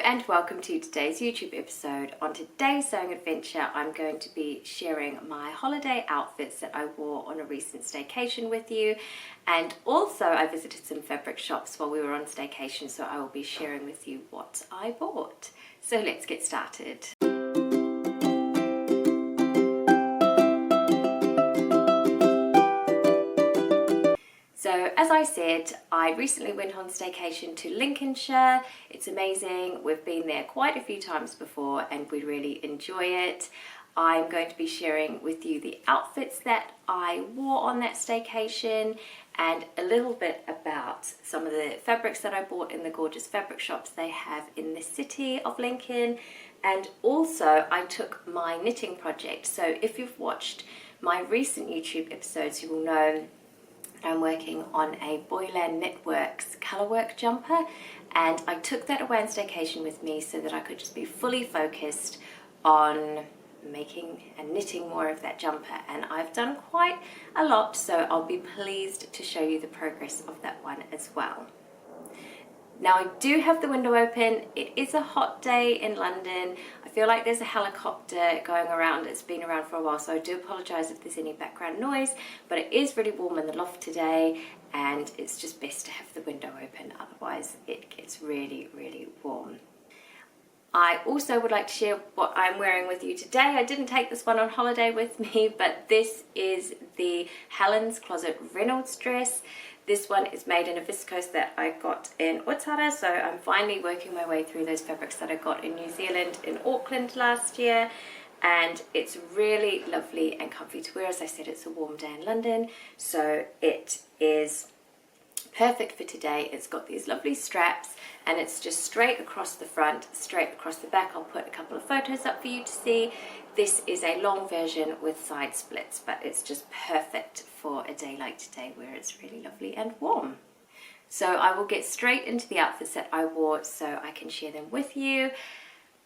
and welcome to today's YouTube episode. On today's sewing adventure, I'm going to be sharing my holiday outfits that I wore on a recent staycation with you. And also I visited some fabric shops while we were on staycation, so I will be sharing with you what I bought. So let's get started. So as I said, I recently went on staycation to Lincolnshire. It's amazing. We've been there quite a few times before and we really enjoy it. I'm going to be sharing with you the outfits that I wore on that staycation and a little bit about some of the fabrics that I bought in the gorgeous fabric shops they have in the city of Lincoln. And also I took my knitting project. So if you've watched my recent YouTube episodes, you will know I'm working on a Boylan Knitworks colourwork jumper, and I took that away on staycation with me so that I could just be fully focused on making and knitting more of that jumper, and I've done quite a lot, so I'll be pleased to show you the progress of that one as well. Now I do have the window open. It is a hot day in London. I feel like there's a helicopter going around. It's been around for a while, so I do apologise if there's any background noise, but it is really warm in the loft today and it's just best to have the window open, otherwise it gets really, really warm. I also would like to share what I'm wearing with you today. I didn't take this one on holiday with me, but this is the Helen's Closet Reynolds dress. This one is made in a viscose that I got in Utara, so I'm finally working my way through those fabrics that I got in New Zealand, in Auckland last year, and it's really lovely and comfy to wear. As I said, it's a warm day in London, so it is perfect for today. It's got these lovely straps and it's just straight across the front, straight across the back. I'll put a couple of photos up for you to see. This is a long version with side splits, but it's just perfect for a day like today where it's really lovely and warm. So I will get straight into the outfits that I wore so I can share them with you.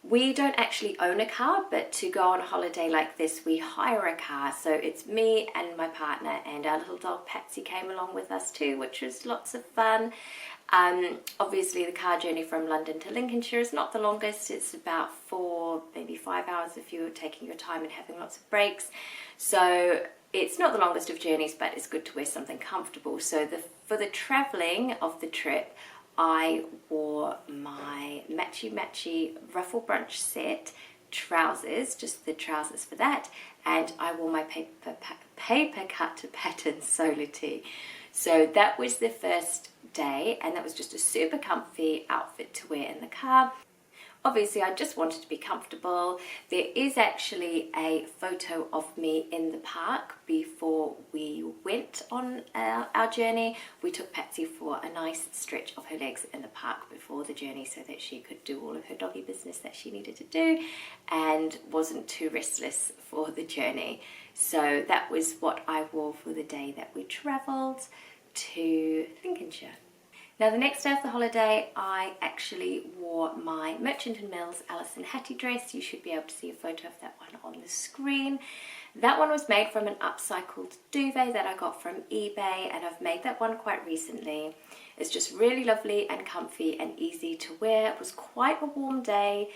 We don't actually own a car, but to go on a holiday like this, we hire a car. So it's me and my partner, and our little dog Patsy came along with us too, which was lots of fun. Obviously the car journey from London to Lincolnshire is not the longest. It's about 4, maybe 5 hours if you're taking your time and having lots of breaks. So it's not the longest of journeys, but it's good to wear something comfortable. So for the travelling of the trip, I wore my matchy ruffle brunch set trousers, just the trousers for that, and I wore my paper cut pattern solo tee. So that was the first day, and that was just a super comfy outfit to wear in the car. Obviously I just wanted to be comfortable. There is actually a photo of me in the park before we went on our journey. We took Patsy for a nice stretch of her legs in the park before the journey so that she could do all of her doggy business that she needed to do and wasn't too restless for the journey. So that was what I wore for the day that we travelled to Lincolnshire. Now the next day of the holiday, I actually wore my Merchant & Mills Alison Hattie dress. You should be able to see a photo of that one on the screen. That one was made from an upcycled duvet that I got from eBay, and I've made that one quite recently. It's just really lovely and comfy and easy to wear. It was quite a warm day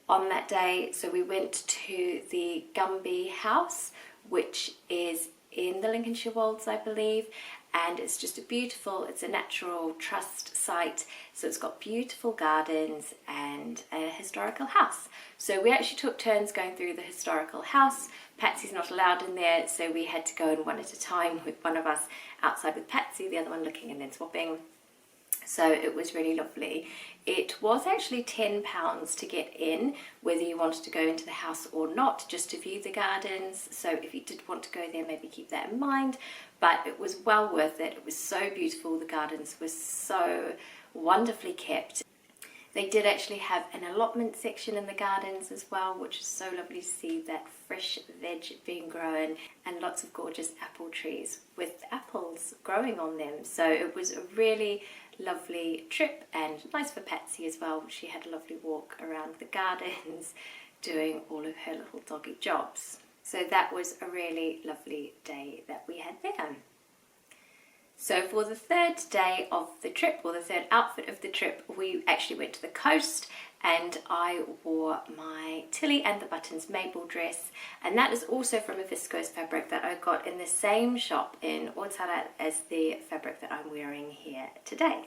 on that day, so we went to the Gumby House, which is in the Lincolnshire Wolds, I believe, and it's just it's a natural trust site, so it's got beautiful gardens and a historical house. So we actually took turns going through the historical house. Patsy's not allowed in there, so we had to go in one at a time, with one of us outside with Patsy, the other one looking and then swapping. So it was really lovely. It was actually £10 to get in, whether you wanted to go into the house or not, just to view the gardens. So if you did want to go there, maybe keep that in mind. But it was well worth it. It was so beautiful. The gardens were so wonderfully kept. They did actually have an allotment section in the gardens as well, which is so lovely to see that fresh veg being grown, and lots of gorgeous apple trees with apples growing on them. So it was a really lovely trip and nice for Patsy as well. She had a lovely walk around the gardens doing all of her little doggy jobs. So that was a really lovely day that we had there. So for the third day of the trip, or the third outfit of the trip, we actually went to the coast and I wore my Tilly and the Buttons maple dress, and that is also from a viscose fabric that I got in the same shop in Otara as the fabric that I'm wearing here today.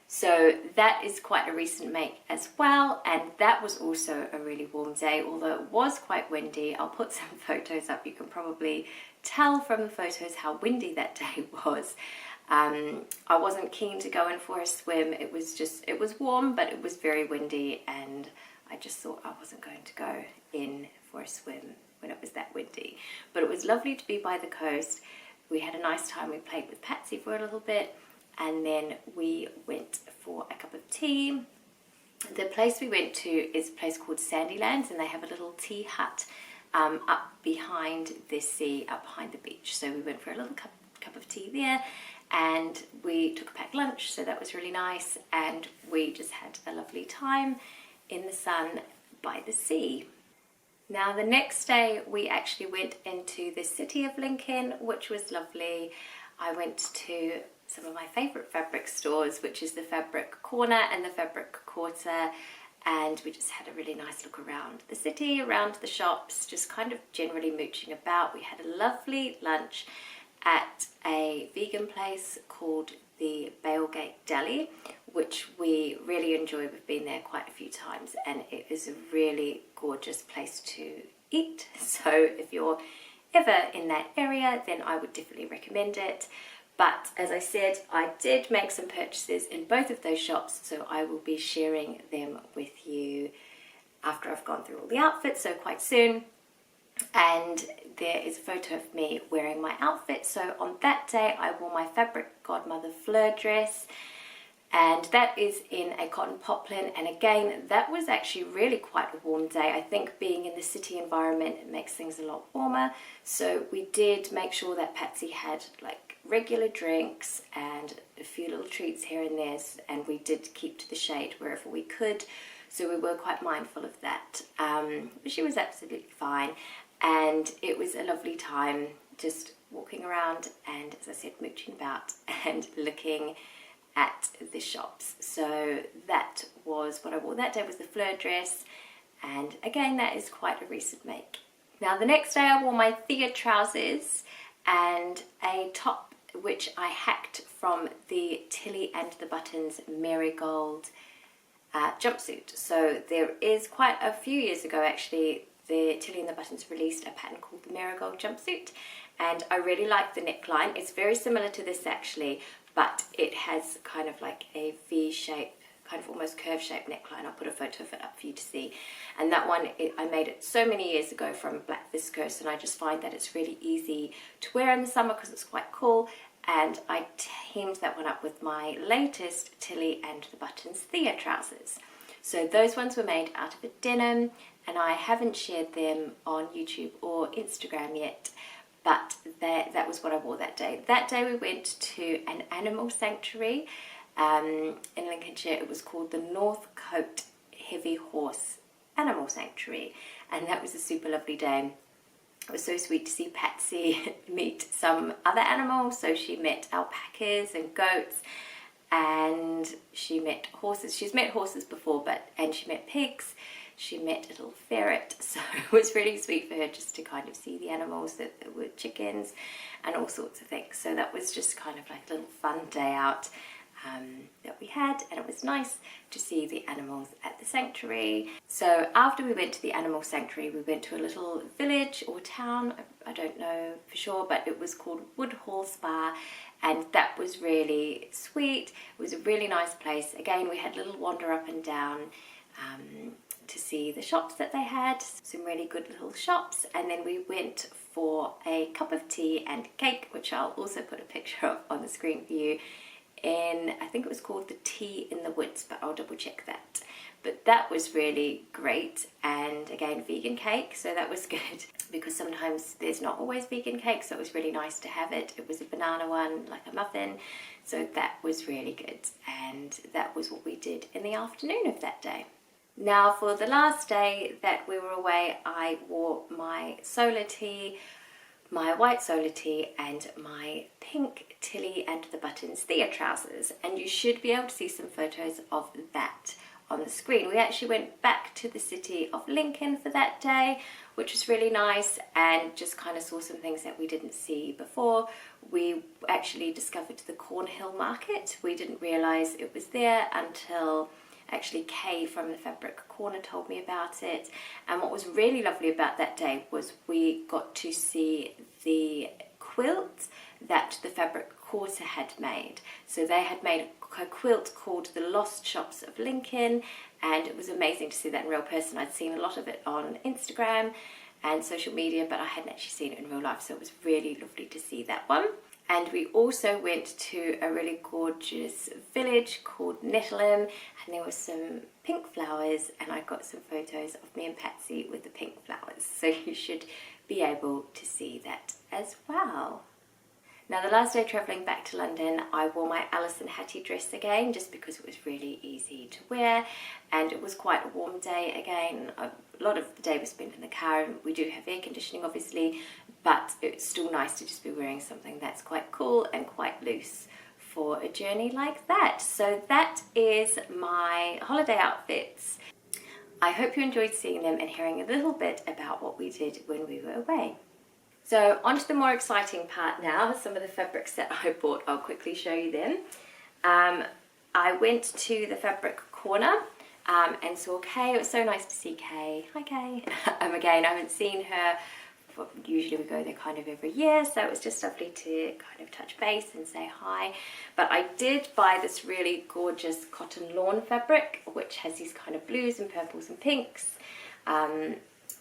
So that is quite a recent make as well, and that was also a really warm day, although it was quite windy. I'll put some photos up. You can probably tell from the photos how windy that day was. I wasn't keen to go in for a swim. It was warm, but it was very windy, and I just thought I wasn't going to go in for a swim when it was that windy. But it was lovely to be by the coast. We had a nice time. We played with Patsy for a little bit, and then we went for a cup of tea. The place we went to is a place called Sandylands, and they have a little tea hut up behind the sea, up behind the beach. So we went for a little cup of tea there, and we took a packed lunch, so that was really nice, and we just had a lovely time in the sun by the sea. Now the next day we actually went into the city of Lincoln, which was lovely. I went to some of my favourite fabric stores, which is the Fabric Corner and the Fabric Quarter, and we just had a really nice look around the city, around the shops, just kind of generally mooching about. We had a lovely lunch at a vegan place called the Bailgate Deli, which we really enjoy. We've been there quite a few times, and it is a really gorgeous place to eat. So if you're ever in that area, then I would definitely recommend it. But as I said, I did make some purchases in both of those shops, so I will be sharing them with you after I've gone through all the outfits, so quite soon. And there is a photo of me wearing my outfit. So on that day I wore my Fabric Godmother fleur dress, and that is in a cotton poplin, and again that was actually really quite a warm day. I think being in the city environment, it makes things a lot warmer, so we did make sure that Patsy had like regular drinks and a few little treats here and there, and we did keep to the shade wherever we could, so we were quite mindful of that. But she was absolutely fine, and it was a lovely time just walking around and, as I said, mooching about and looking at the shops. So that was what I wore that day, was the fleur dress, and again that is quite a recent make. Now the next day I wore my Thea trousers and a top which I hacked from the Tilly and the Buttons Marigold jumpsuit. So there is quite a few years ago actually, the Tilly and the Buttons released a pattern called the Marigold jumpsuit, and I really like the neckline. It's very similar to this actually, but it has kind of like a V shape, kind of almost curve shaped neckline. I'll put a photo of it up for you to see. And that one, I made it so many years ago from black viscose, and I just find that it's really easy to wear in the summer because it's quite cool. And I teamed that one up with my latest Tilly and the Buttons Thea trousers. So those ones were made out of a denim, and I haven't shared them on YouTube or Instagram yet, but that was what I wore that day. That day we went to an animal sanctuary in Lincolnshire. It was called the Northcote Heavy Horse Animal Sanctuary, and that was a super lovely day. It was so sweet to see Patsy meet some other animals. So she met alpacas and goats, and she met horses. She's met horses before, and she met pigs. She met a little ferret, so it was really sweet for her just to kind of see the animals, that there were chickens and all sorts of things. So that was just kind of like a little fun day out that we had, and it was nice to see the animals at the sanctuary. So after we went to the animal sanctuary, we went to a little village or town, I don't know for sure, but it was called Woodhall Spa, and that was really sweet. It was a really nice place. Again, we had a little wander up and down to see the shops that they had, some really good little shops, and then we went for a cup of tea and cake, which I'll also put a picture of on the screen for you, in, I think it was called the Tea in the Woods, but I'll double check that. But that was really great, and again vegan cake, so that was good because sometimes there's not always vegan cake, so it was really nice to have it. It was a banana one, like a muffin, so that was really good, and that was what we did in the afternoon of that day. Now for the last day that we were away, I wore my solar tee, my white solar tee, and my pink Tilly and the Buttons Thea trousers, and you should be able to see some photos of that on the screen. We actually went back to the city of Lincoln for that day, which was really nice, and just kind of saw some things that we didn't see before. We actually discovered the Cornhill Market. We didn't realise it was there until actually Kay from the Fabric Corner told me about it. And what was really lovely about that day was we got to see the quilt that the Fabric Quarter had made. So they had made a quilt called The Lost Shops of Lincoln, and it was amazing to see that in real person. I'd seen a lot of it on Instagram and social media, but I hadn't actually seen it in real life, so it was really lovely to see that one. And we also went to a really gorgeous village called Nettleham, and there were some pink flowers, and I got some photos of me and Patsy with the pink flowers, so you should be able to see that as well. Now, the last day travelling back to London, I wore my Alison Hattie dress again, just because it was really easy to wear, and it was quite a warm day again. A lot of the day was spent in the car, and we do have air conditioning obviously, but it's still nice to just be wearing something that's quite cool and quite loose for a journey like that. So that is my holiday outfits. I hope you enjoyed seeing them and hearing a little bit about what we did when we were away. So on to the more exciting part now, some of the fabrics that I bought. I'll quickly show you them. I went to the Fabric Corner and saw Kay. It was so nice to see Kay. Hi Kay. Again, I haven't seen her. Usually we go there kind of every year, so it was just lovely to kind of touch base and say hi. But I did buy this really gorgeous cotton lawn fabric, which has these kind of blues and purples and pinks.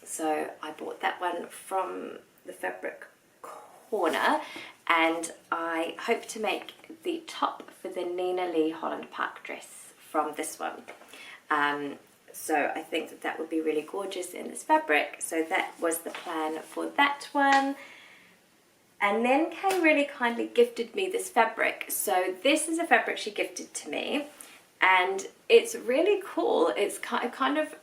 So I bought that one from the Fabric Corner, and I hope to make the top for the Nina Lee Holland Park dress from this one. So I think that that would be really gorgeous in this fabric, so that was the plan for that one. And then Kay really kindly gifted me this fabric. So this is a fabric she gifted to me, and it's really cool. It's kind of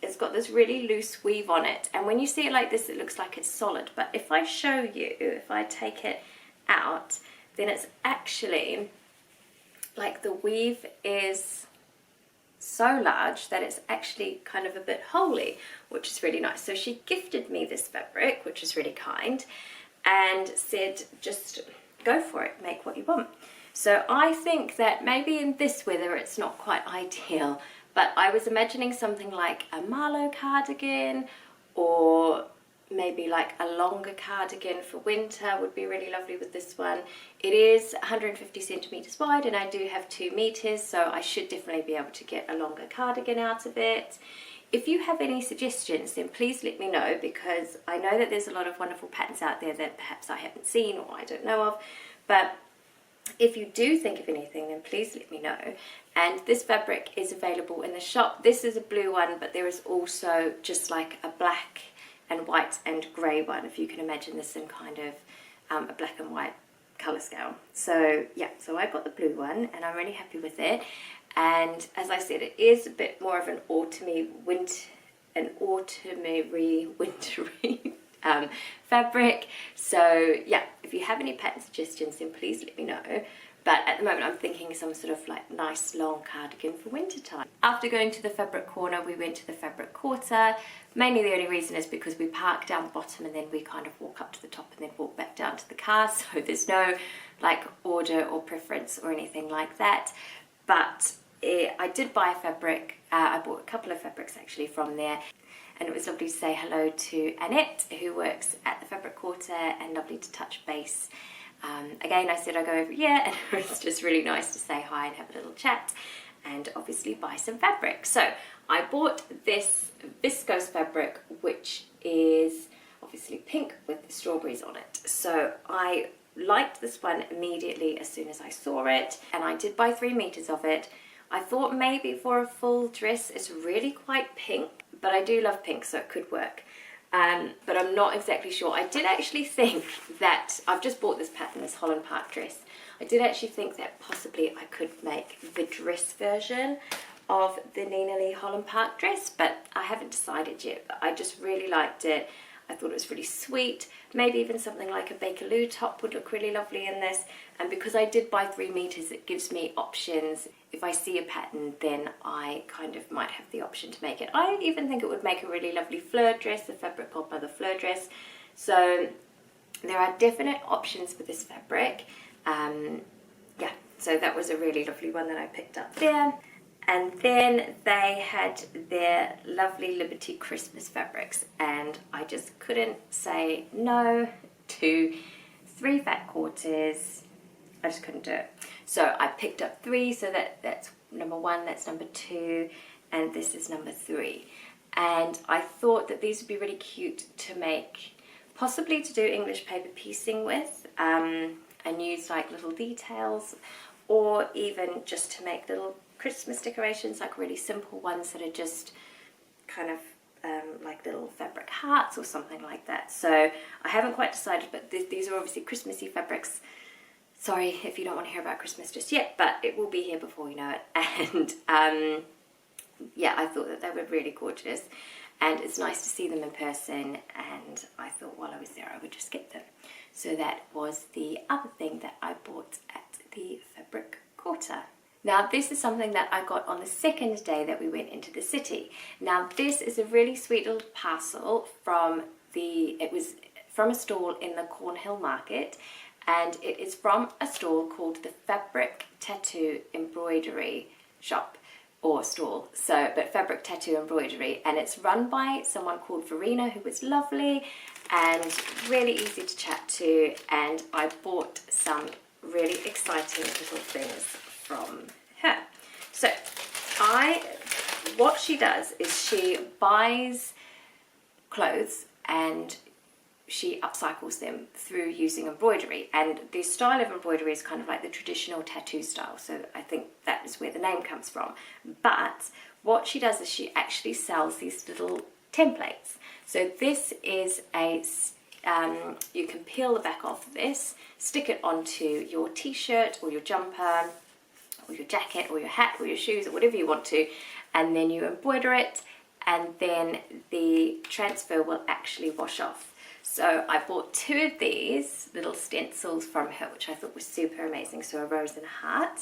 it's got this really loose weave on it, and when you see it like this, it looks like it's solid. But if I show you, if I take it out, then it's actually like the weave is so large that it's actually kind of a bit holy, which is really nice. So she gifted me this fabric, which is really kind, and said just go for it, make what you want. So I think that maybe in this weather it's not quite ideal, but I was imagining something like a Marlowe cardigan, or maybe like a longer cardigan for winter would be really lovely with this one. It is 150 centimeters wide, and I do have 2 meters, so I should definitely be able to get a longer cardigan out of it. If you have any suggestions, then please let me know, because I know that there's a lot of wonderful patterns out there that perhaps I haven't seen or I don't know of, but if you do think of anything, then please let me know. And this fabric is available in the shop. This is a blue one, but there is also just like a black and white and grey one, if you can imagine this in kind of a black and white colour scale. So yeah, so I got the blue one, and I'm really happy with it. And as I said, it is a bit more of an autumny, wintry fabric. So yeah, if you have any pattern suggestions, then please let me know. But at the moment I'm thinking some sort of like nice long cardigan for winter time. After going to the Fabric Corner, we went to the Fabric Quarter. Mainly the only reason is because we park down the bottom and then we kind of walk up to the top and then walk back down to the car. So there's no like order or preference or anything like that. But I did buy a fabric. I bought a couple of fabrics actually from there. And it was lovely to say hello to Annette, who works at the Fabric Quarter, and lovely to touch base. Again, I said I go every year, and it was just really nice to say hi and have a little chat, and obviously buy some fabric. So I bought this viscose fabric, which is obviously pink with strawberries on it. So I liked this one immediately as soon as I saw it, and I did buy 3 meters of it. I thought maybe for a full dress it's really quite pink, but I do love pink, so it could work. But I'm not exactly sure. I did actually think that, I've just bought this pattern, this Holland Park dress. I did actually think that possibly I could make the dress version of the Nina Lee Holland Park dress, but I haven't decided yet. I just really liked it. I thought it was really sweet. Maybe even something like a Bakerloo top would look really lovely in this. And because I did buy 3 meters, it gives me options. If I see a pattern, then I kind of might have the option to make it. I even think it would make a really lovely fleur dress, the fabric godmother fleur dress. So there are definite options for this fabric. Yeah, so that was a really lovely one that I picked up there. And then they had their lovely Liberty Christmas fabrics, and I just couldn't say no to 3 fat quarters. I just couldn't do it. So I picked up 3, so that's number 1, that's number 2, and this is number 3. And I thought that these would be really cute to make, possibly to do English paper piecing with, and use like little details, or even just to make little Christmas decorations, like really simple ones that are just kind of like little fabric hearts or something like that. So I haven't quite decided, but these are obviously Christmassy fabrics. Sorry if you don't want to hear about Christmas just yet, but it will be here before you know it. And yeah, I thought that they were really gorgeous, and it's nice to see them in person, and I thought while I was there I would just get them. So that was the other thing that I bought at the Fabric Quarter. Now this is something that I got on the second day that we went into the city. Now this is a really sweet little parcel from it was from a stall in the Cornhill Market, and it is from a stall called the Fabric Tattoo Embroidery Shop, or stall, so, but Fabric Tattoo Embroidery, and it's run by someone called Verena, who was lovely and really easy to chat to, and I bought some really exciting little things from her. So what she does is she buys clothes and she upcycles them through using embroidery, and the style of embroidery is kind of like the traditional tattoo style, so I think that is where the name comes from. But what she does is she actually sells these little templates. So this is you can peel the back off of this, stick it onto your t-shirt or your jumper or your jacket or your hat or your shoes or whatever you want to, and then you embroider it, and then the transfer will actually wash off. So I bought 2 of these little stencils from her, which I thought was super amazing. So a rose and a heart.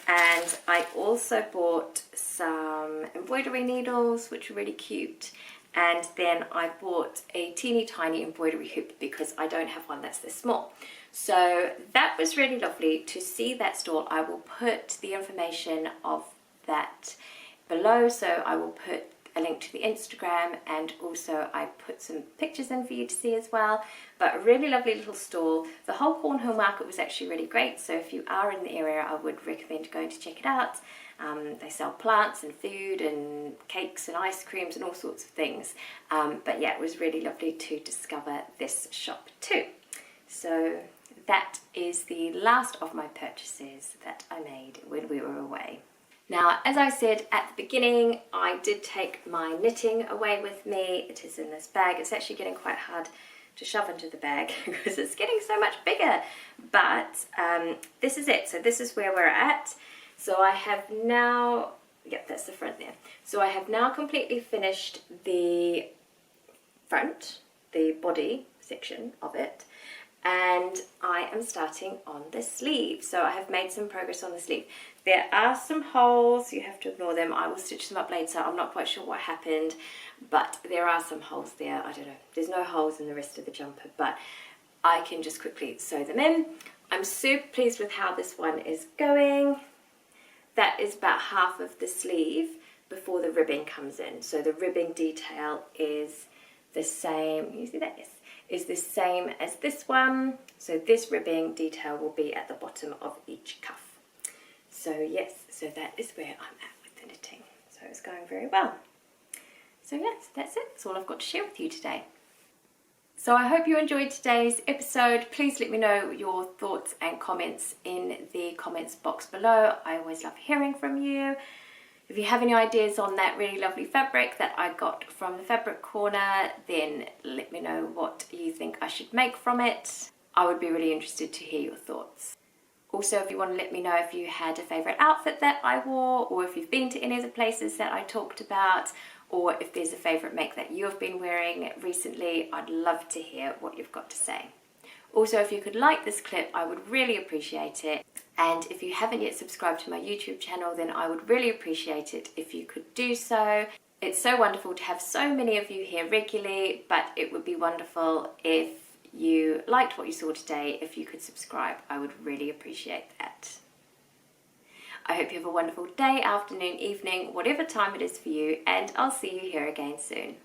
And I also bought some embroidery needles, which are really cute. And then I bought a teeny tiny embroidery hoop because I don't have one that's this small. So that was really lovely to see that stall. I will put the information of that below. So I will put a link to the Instagram, and also I put some pictures in for you to see as well. But a really lovely little stall. The whole Cornhill Market was actually really great, so if you are in the area I would recommend going to check it out. They sell plants and food and cakes and ice creams and all sorts of things. But yeah, it was really lovely to discover this shop too. So that is the last of my purchases that I made when we were away. Now, as I said at the beginning, I did take my knitting away with me. It is in this bag. It's actually getting quite hard to shove into the bag because it's getting so much bigger. But this is it. So this is where we're at. So I have now, yep, that's the front there. So I have now completely finished the front, the body section of it. And I am starting on the sleeve. So I have made some progress on the sleeve. There are some holes, you have to ignore them. I will stitch them up later. I'm not quite sure what happened, but there are some holes there. I don't know. There's no holes in the rest of the jumper, but I can just quickly sew them in. I'm super pleased with how this one is going. That is about half of the sleeve before the ribbing comes in. So the ribbing detail is the same. You see that? Yes. Is the same as this one. So this ribbing detail will be at the bottom of each cuff. So yes, so that is where I'm at with the knitting. So it's going very well. So yes, that's it. That's all I've got to share with you today. So I hope you enjoyed today's episode. Please let me know your thoughts and comments in the comments box below. I always love hearing from you. If you have any ideas on that really lovely fabric that I got from the Fabric Corner, then let me know what you think I should make from it. I would be really interested to hear your thoughts. Also, if you want to let me know if you had a favourite outfit that I wore, or if you've been to any of the places that I talked about, or if there's a favourite make that you have been wearing recently. I'd love to hear what you've got to say. Also, if you could like this clip, I would really appreciate it. And if you haven't yet subscribed to my YouTube channel, then I would really appreciate it if you could do so. It's so wonderful to have so many of you here regularly, but it would be wonderful if you liked what you saw today. If you could subscribe, I would really appreciate that. I hope you have a wonderful day, afternoon, evening, whatever time it is for you, and I'll see you here again soon.